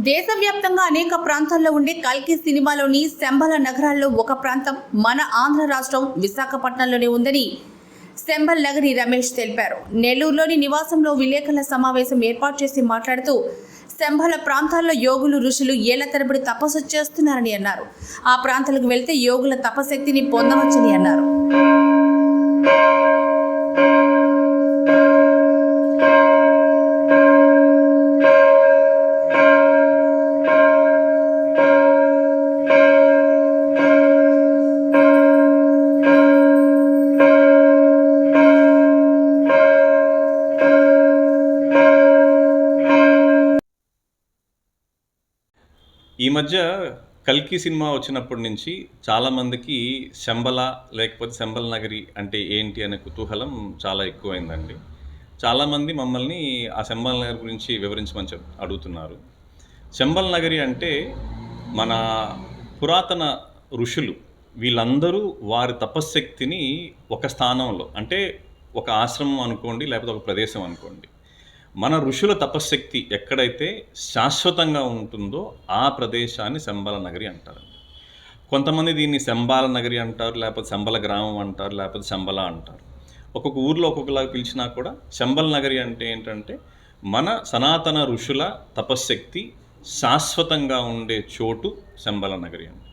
దేశవ్యాప్తంగా అనేక ప్రాంతాల్లో ఉండే కల్కి సినిమాలోని శంబల నగరాల్లో ఒక ప్రాంతం మన ఆంధ్ర రాష్ట్రం విశాఖపట్నంలోనే ఉందని శంబల్ నగరి రమేష్ తెలిపారు. నెల్లూరులోని నివాసంలో విలేకరుల సమావేశం ఏర్పాటు చేసి మాట్లాడుతూ శంబల ప్రాంతాల్లో యోగులు ఋషులు ఏళ్ల తరబడి తపస్సు చేస్తున్నారని అన్నారు. ఆ ప్రాంతాలకు వెళ్తే యోగుల తపశక్తిని పొందవచ్చని అన్నారు. ఈ మధ్య కల్కి సినిమా వచ్చినప్పటి నుంచి చాలామందికి శంబల లేకపోతే శంబల్ నగరి అంటే ఏంటి అనే కుతూహలం చాలా ఎక్కువైందండి. చాలామంది మమ్మల్ని ఆ శంబల్ నగరి గురించి వివరించమని అడుగుతున్నారు. శంబల్ నగరి అంటే మన పురాతన ఋషులు వీళ్ళందరూ వారి తపశ్శక్తిని ఒక స్థానంలో, అంటే ఒక ఆశ్రమం అనుకోండి, లేకపోతే ఒక ప్రదేశం అనుకోండి, మన ఋషుల తపశ్శక్తి ఎక్కడైతే శాశ్వతంగా ఉంటుందో ఆ ప్రదేశాన్ని శంబల నగరి అంటారు. కొంతమంది దీన్ని శంబాల నగరి అంటారు, లేకపోతే శంబల గ్రామం అంటారు, లేకపోతే శంబల అంటారు. ఒక్కొక్క ఊర్లో ఒక్కొక్కలాగా పిలిచినా కూడా శంబల్ నగరి అంటే ఏంటంటే మన సనాతన ఋషుల తపశ్శక్తి శాశ్వతంగా ఉండే చోటు శంబల నగరి అండి.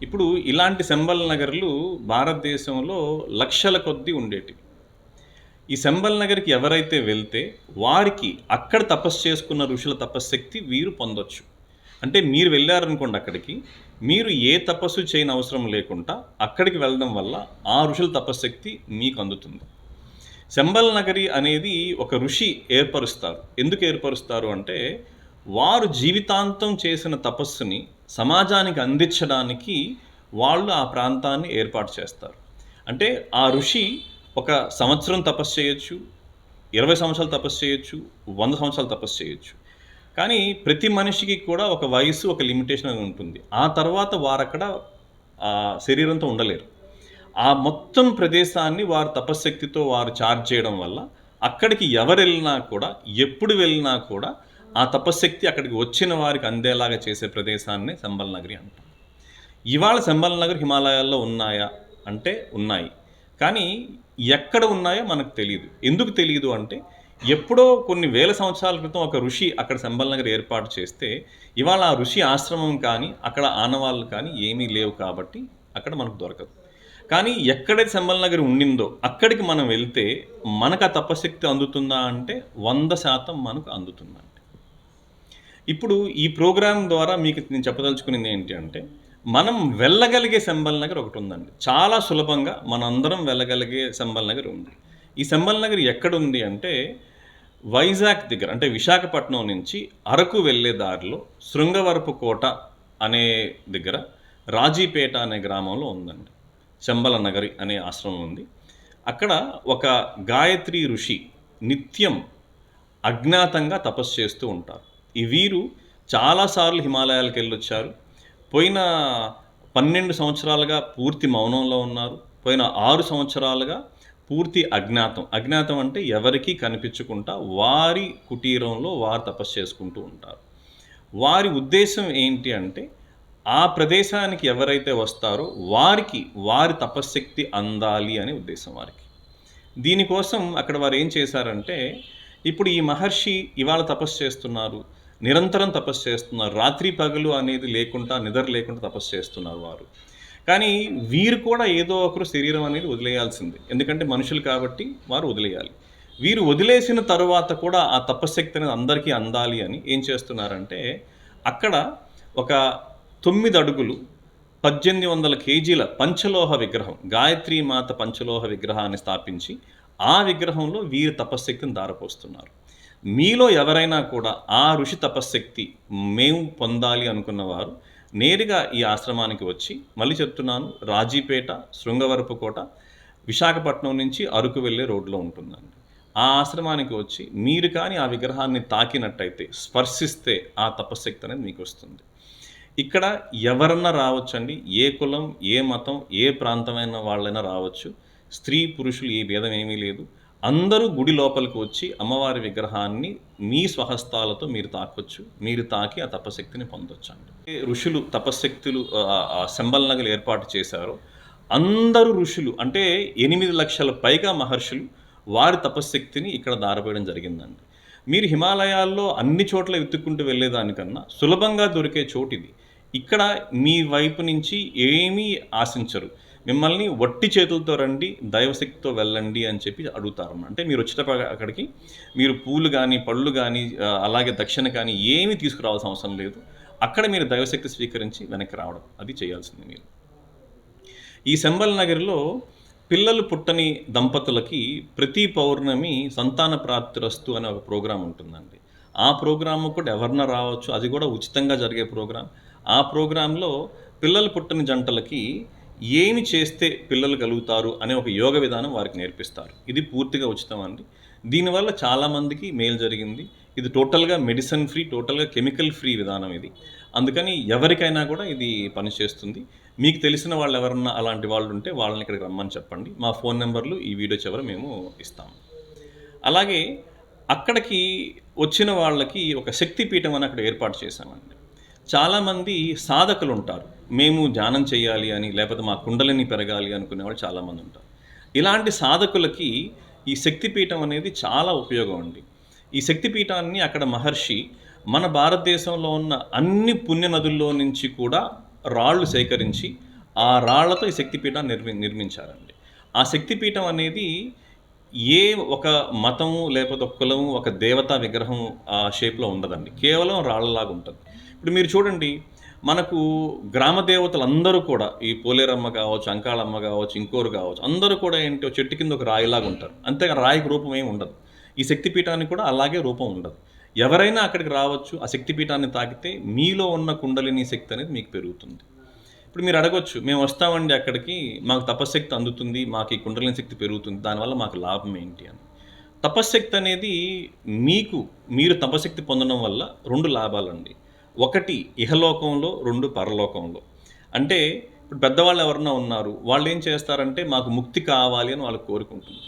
ఇప్పుడు ఇలాంటి శంబల్ నగర్లు భారతదేశంలో లక్షల కొద్దీ ఉండేటివి. ఈ శంబల్ నగర్కి ఎవరైతే వెళ్తే వారికి అక్కడ తపస్సు చేసుకున్న ఋషుల తపశ్శక్తి వీరు పొందొచ్చు. అంటే మీరు వెళ్ళారనుకోండి, అక్కడికి మీరు ఏ తపస్సు చేయని అవసరం లేకుండా అక్కడికి వెళ్ళడం వల్ల ఆ ఋషుల తపశ్శక్తి మీకు అందుతుంది. శంబల్ నగరి అనేది ఒక ఋషి ఏర్పరుస్తారు. ఎందుకు ఏర్పరుస్తారు అంటే వారు జీవితాంతం చేసిన తపస్సుని సమాజానికి అందించడానికి వాళ్ళు ఆ ప్రాంతాన్ని ఏర్పాటు చేస్తారు. అంటే ఆ ఋషి ఒక సంవత్సరం తపస్సు చేయొచ్చు, 20 సంవత్సరాలు తపస్సు చేయొచ్చు, 100 సంవత్సరాలు తపస్సు చేయొచ్చు. కానీ ప్రతి మనిషికి కూడా ఒక వయసు, ఒక లిమిటేషన్ అనేది ఉంటుంది. ఆ తర్వాత వారు అక్కడ శరీరంతో ఉండలేరు. ఆ మొత్తం ప్రదేశాన్ని వారు తపశ్శక్తితో వారు చార్జ్ చేయడం వల్ల అక్కడికి ఎవరు వెళ్ళినా కూడా, ఎప్పుడు వెళ్ళినా కూడా ఆ తపశ్శక్తి అక్కడికి వచ్చిన వారికి అందేలాగా చేసే ప్రదేశాన్ని శంబల్ నగరి అంటారు. ఇవాళ శంబల్ నగర్ హిమాలయాల్లో ఉన్నాయా అంటే ఉన్నాయి. కానీ ఎక్కడ ఉన్నాయో మనకు తెలియదు. ఎందుకు తెలియదు అంటే ఎప్పుడో కొన్ని వేల సంవత్సరాల క్రితం ఒక ఋషి అక్కడ శంబల్ నగర్ ఏర్పాటు చేస్తే ఇవాళ ఆ ఋషి ఆశ్రమం కానీ అక్కడ ఆనవాళ్ళు కానీ ఏమీ లేవు కాబట్టి అక్కడ మనకు దొరకదు. కానీ ఎక్కడైతే శంబల్ నగర్ ఉండిందో అక్కడికి మనం వెళ్తే మనకు ఆ తపశక్తి అందుతుందా అంటే 100% మనకు అందుతుందండి. ఇప్పుడు ఈ ప్రోగ్రాం ద్వారా మీకు నేను చెప్పదలుచుకునేది ఏంటి అంటే మనం వెళ్ళగలిగే శంబల్ నగర్ ఒకటి ఉందండి. చాలా సులభంగా మనందరం వెళ్ళగలిగే శంబల్ నగర్ ఉంది. ఈ శంబల్ నగర్ ఎక్కడుంది అంటే వైజాగ్ దగ్గర, అంటే విశాఖపట్నం నుంచి అరకు వెళ్ళే దారిలో శృంగవరపు కోట అనే దగ్గర రాజీపేట అనే గ్రామంలో ఉందండి. శంబల నగరి అనే ఆశ్రమం ఉంది. అక్కడ ఒక గాయత్రి ఋషి నిత్యం అజ్ఞాతంగా తపస్సు చేస్తూ ఉంటారు. ఈ వీరు చాలాసార్లు హిమాలయాలకు వెళ్ళొచ్చారు. పోయిన 12 సంవత్సరాలుగా పూర్తి మౌనంలో ఉన్నారు. పోయిన 6 సంవత్సరాలుగా పూర్తి అజ్ఞాతం అంటే ఎవరికీ కనిపించకుండా వారి కుటీరంలో వారు తపస్సు చేసుకుంటూ ఉంటారు. వారి ఉద్దేశం ఏంటి అంటే ఆ ప్రదేశానికి ఎవరైతే వస్తారో వారికి వారి తపశ్శక్తి అందాలి అనే ఉద్దేశం వారికి. దీనికోసం అక్కడ వారు ఏం చేశారంటే, ఇప్పుడు ఈ మహర్షి ఇవాళ తపస్సు చేస్తున్నారు, నిరంతరం తపస్సు చేస్తున్నారు, రాత్రి పగలు అనేది లేకుండా, నిద్ర లేకుండా తపస్సు చేస్తున్నారు వారు. కానీ వీరు కూడా ఏదో ఒకరు శరీరం అనేది వదిలేయాల్సిందే. ఎందుకంటే మనుషులు కాబట్టి వారు వదిలేయాలి. వీరు వదిలేసిన తరువాత కూడా ఆ తపశ్శక్తి అనేది అందరికీ అందాలి అని ఏం చేస్తున్నారంటే అక్కడ ఒక 9 అడుగులు 1800 కేజీల పంచలోహ విగ్రహం, గాయత్రీ మాత పంచలోహ విగ్రహాన్ని స్థాపించి ఆ విగ్రహంలో వీరి తపశ్శక్తిని దారపోస్తున్నారు. మీలో ఎవరైనా కూడా ఆ ఋషి తపశ్శక్తి మేము పొందాలి అనుకున్నవారు నేరుగా ఈ ఆశ్రమానికి వచ్చి, మళ్ళీ చెప్తున్నాను, రాజీపేట, శృంగవరపు కోట, విశాఖపట్నం నుంచి అరకు వెళ్ళే రోడ్లో ఉంటుందండి. ఆ ఆశ్రమానికి వచ్చి మీరు కానీ ఆ విగ్రహాన్ని తాకినట్టయితే, స్పర్శిస్తే ఆ తపశ్శక్తి అనేది మీకు వస్తుంది. ఇక్కడ ఎవరన్నా రావచ్చండి, ఏ కులం, ఏ మతం, ఏ ప్రాంతమైన వాళ్ళైనా రావచ్చు. స్త్రీ పురుషులు ఈ భేదం ఏమీ లేదు. అందరూ గుడి లోపలికి వచ్చి అమ్మవారి విగ్రహాన్ని మీ స్వహస్తాలతో మీరు తాకొచ్చు. మీరు తాకి ఆ తపశక్తిని పొందొచ్చండి. ఋషులు తపశ్శక్తులు శంబల్ నగలు ఏర్పాటు చేశారో అందరూ ఋషులు అంటే 8 లక్షల పైగా మహర్షులు వారి తపశ్శక్తిని ఇక్కడ దారపోయడం జరిగిందండి. మీరు హిమాలయాల్లో అన్ని చోట్ల వెతుక్కుంటూ వెళ్ళేదానికన్నా సులభంగా దొరికే చోటు ఇది. ఇక్కడ మీ వైపు నుంచి ఏమీ ఆశించరు. మిమ్మల్ని వట్టి చేతులతో రండి, దైవశక్తితో వెళ్ళండి అని చెప్పి అడుగుతారు. అంటే మీరు వచ్చేటప్పుడు అక్కడికి మీరు పూలు కానీ పళ్ళు కానీ అలాగే దక్షిణ కానీ ఏమీ తీసుకురావాల్సిన అవసరం లేదు. అక్కడ మీరు దైవశక్తి స్వీకరించి వెనక్కి రావడం అది చేయాల్సింది మీరు. ఈ శంబల్ నగర్లో పిల్లలు పుట్టని దంపతులకి ప్రతి పౌర్ణమి సంతాన ప్రాప్తిరస్తు అనే ఒక ప్రోగ్రాం ఉంటుందండి. ఆ ప్రోగ్రాము కూడా ఎవరన్నా రావచ్చు, అది కూడా ఉచితంగా జరిగే ప్రోగ్రాం. ఆ ప్రోగ్రాంలో పిల్లలు పుట్టని జంటలకి ఏమి చేస్తే పిల్లలు కలుగుతారు అనే ఒక యోగ విధానం వారికి నేర్పిస్తారు. ఇది పూర్తిగా ఉచితం అండి. దీనివల్ల చాలామందికి మేలు జరిగింది. ఇది టోటల్గా మెడిసిన్ ఫ్రీ, టోటల్గా కెమికల్ ఫ్రీ విధానం ఇది. అందుకని ఎవరికైనా కూడా ఇది పనిచేస్తుంది. మీకు తెలిసిన వాళ్ళు ఎవరన్నా అలాంటి వాళ్ళు ఉంటే వాళ్ళని ఇక్కడికి రమ్మని చెప్పండి. మా ఫోన్ నెంబర్లు ఈ వీడియో చివర మేము ఇస్తాము. అలాగే అక్కడికి వచ్చిన వాళ్ళకి ఒక శక్తిపీఠం అని అక్కడ ఏర్పాటు చేశామండి. చాలామంది సాధకులు ఉంటారు. మేము ధ్యానం చేయాలి అని, లేకపోతే మా కుండలిని పెరగాలి అనుకునే వాళ్ళు చాలామంది ఉంటారు. ఇలాంటి సాధకులకి ఈ శక్తిపీఠం అనేది చాలా ఉపయోగం అండి. ఈ శక్తిపీఠాన్ని అక్కడ మహర్షి మన భారతదేశంలో ఉన్న అన్ని పుణ్య నదుల్లో నుంచి కూడా రాళ్ళు సేకరించి ఆ రాళ్లతో ఈ శక్తిపీఠాన్ని నిర్మించారండి. ఆ శక్తిపీఠం అనేది ఏ ఒక మతము లేకపోతే ఒక కులము ఒక దేవతా విగ్రహం ఆ షేప్లో ఉండదండి. కేవలం రాళ్ళలాగా ఉంటుంది. ఇప్పుడు మీరు చూడండి, మనకు గ్రామ దేవతలు అందరూ కూడా ఈ పోలేరమ్మ కావచ్చు, అంకాళమ్మ కావచ్చు, ఇంకోరు కావచ్చు, అందరూ కూడా ఏంటో చెట్టు కింద ఒక రాయిలాగా ఉంటారు. అంతేగా రాయికి రూపం ఏమి ఉండదు. ఈ శక్తిపీఠానికి కూడా అలాగే రూపం ఉండదు. ఎవరైనా అక్కడికి రావచ్చు, ఆ శక్తిపీఠాన్ని తాకితే మీలో ఉన్న కుండలిని శక్తి అనేది మీకు పెరుగుతుంది. ఇప్పుడు మీరు అడగొచ్చు, మేము వస్తామండి అక్కడికి, మాకు తపశ్శక్తి అందుతుంది, మాకు ఈ కుండలిని శక్తి పెరుగుతుంది, దానివల్ల మాకు లాభం ఏంటి అని. తపశ్శక్తి అనేది మీరు తపశ్శక్తి పొందడం వల్ల 2 లాభాలండి. 1 ఇహలోకంలో, 2 పరలోకంలో. అంటే ఇప్పుడు పెద్దవాళ్ళు ఎవరన్నా ఉన్నారు, వాళ్ళు ఏం చేస్తారంటే మాకు ముక్తి కావాలి అని వాళ్ళు కోరుకుంటుంది.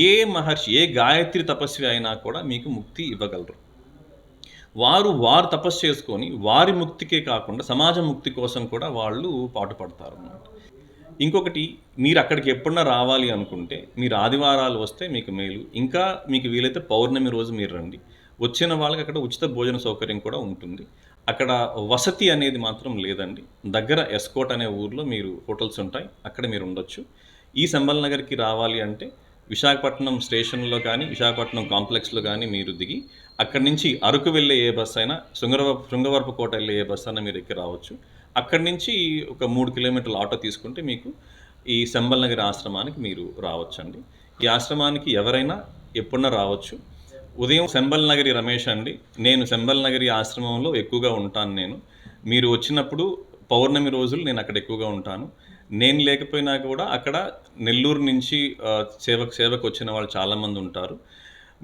ఏ మహర్షి, ఏ గాయత్రి తపస్వి అయినా కూడా మీకు ముక్తి ఇవ్వగలరు. వారు తపస్సు చేసుకొని వారి ముక్తికే కాకుండా సమాజ ముక్తి కోసం కూడా వాళ్ళు పాటుపడతారు అన్నమాట. ఇంకొకటి, మీరు అక్కడికి ఎప్పుడన్నా రావాలి అనుకుంటే మీరు ఆదివారాలు వస్తే మీకు మేలు. ఇంకా మీకు వీలైతే పౌర్ణమి రోజు మీరు రండి. వచ్చిన వాళ్ళకి అక్కడ ఉచిత భోజన సౌకర్యం కూడా ఉంటుంది. అక్కడ వసతి అనేది మాత్రం లేదండి. దగ్గర ఎస్కోట్ అనే ఊర్లో మీరు హోటల్స్ ఉంటాయి, అక్కడ మీరు ఉండొచ్చు. ఈ శంబల్ నగర్కి రావాలి అంటే విశాఖపట్నం స్టేషన్లో కానీ విశాఖపట్నం కాంప్లెక్స్లో కానీ మీరు దిగి అక్కడి నుంచి అరకు వెళ్ళే ఏ బస్ అయినా, శృంగవరపుకోట వెళ్ళే ఏ బస్ అయినా మీరు ఎక్కి రావచ్చు. అక్కడి నుంచి ఒక 3 కిలోమీటర్ల ఆటో తీసుకుంటే మీకు ఈ శంబల్ నగర్ ఆశ్రమానికి మీరు రావచ్చండి. ఈ ఆశ్రమానికి ఎవరైనా ఎప్పుడన్నా రావచ్చు. ఉదయం శంబల్ నగరి రమేష్ అండి, నేను శంబల్ నగరి ఆశ్రమంలో ఎక్కువగా ఉంటాను. మీరు వచ్చినప్పుడు పౌర్ణమి రోజులు నేను అక్కడ ఎక్కువగా ఉంటాను. నేను లేకపోయినా కూడా అక్కడ నెల్లూరు నుంచి సేవకు వచ్చిన వాళ్ళు చాలామంది ఉంటారు.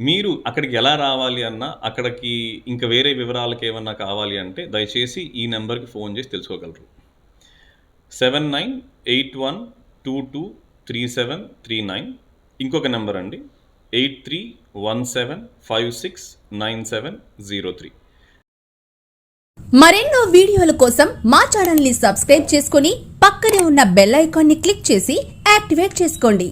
మీరు అక్కడికి ఎలా రావాలి అన్నా, అక్కడికి ఇంకా వేరే వివరాలకు ఏమన్నా కావాలి అంటే దయచేసి ఈ నెంబర్కి ఫోన్ చేసి తెలుసుకోగలరు. 7981223739. ఇంకొక నెంబర్ అండి 8317569703. మరెన్నో వీడియోల కోసం మా ఛానల్ ని సబ్స్క్రైబ్ చేసుకుని పక్కనే ఉన్న బెల్ ఐకాన్ ని క్లిక్ చేసి యాక్టివేట్ చేసుకోండి.